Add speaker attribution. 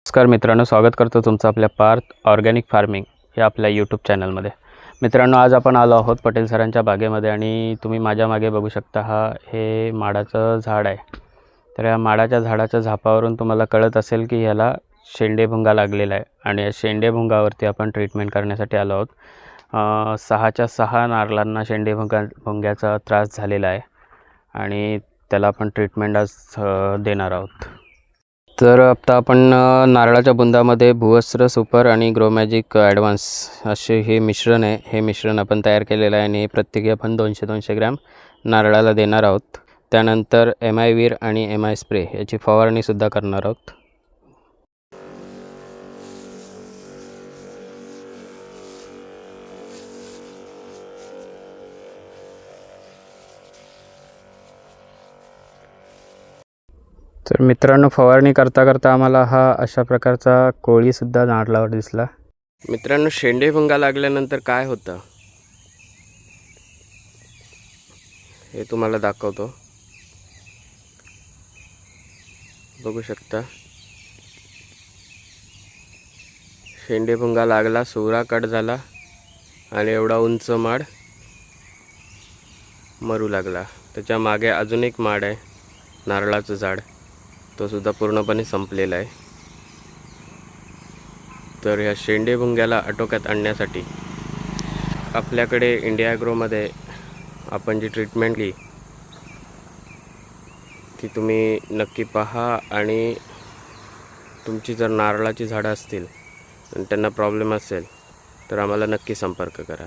Speaker 1: नमस्कार मित्रांनो, स्वागत करतो तुमचं आपल्या पार्थ ऑर्गॅनिक फार्मिंग या आपल्या यूट्यूब चॅनलमध्ये. मित्रांनो, आज आपण आलो आहोत पटेल सरांच्या बागेमध्ये आणि तुम्ही माझ्या मागे बघू शकता हे माडाचं झाड आहे. तर या माडाच्या झाडाच्या झापावरून तुम्हाला कळत असेल की ह्याला शेंडेभुंगा लागलेला आहे आणि या शेंडेभुंगावरती आपण ट्रीटमेंट करण्यासाठी आलो आहोत. 6च्या 6 नारळांना भुंग्याचा त्रास झालेला आहे आणि त्याला आपण ट्रीटमेंट आज देणार आहोत. तर आता आपण नारळाच्या बुंदामध्ये भुवस्त्र सुपर आणि ग्रोमॅजिक ॲडव्हान्स असे हे मिश्रण आहे. हे मिश्रण आपण तयार केलेलं आहे आणि प्रत्येकी आपण 200-200 ग्रॅम नारळाला देणार आहोत. त्यानंतर MI वीर आणि MI स्प्रे याची फवारणीसुद्धा करणार आहोत. तर मित्रांनो, फवारणी करता करता आम्हाला अशा प्रकारचा कोळीसुद्धा नारळावर दिसला. मित्रांनो, शेंडेभुंगा लागल्यानंतर काय होतं हे तुम्हाला दाखवतो. बघू शकता, शेंडेभुंगा लागला, सुरा कट झाला आणि एवढा उंच माड मरू लागला. त्याच्या मागे अजून एक माड आहे, नारळाचं झाड, तो सुद्धा पूर्णपणे संपलेला आहे. तर या शेंडेभुंग्याला आटोक्यात आणण्यासाठी आपल्याकडे इंडिया ॲग्रोमध्ये आपण जी ट्रीटमेंट केली ती तुम्ही नक्की पहा आणि तुमची जर नारळाची झाडं असतील आणि त्यांना प्रॉब्लेम असेल तर आम्हाला नक्की संपर्क करा.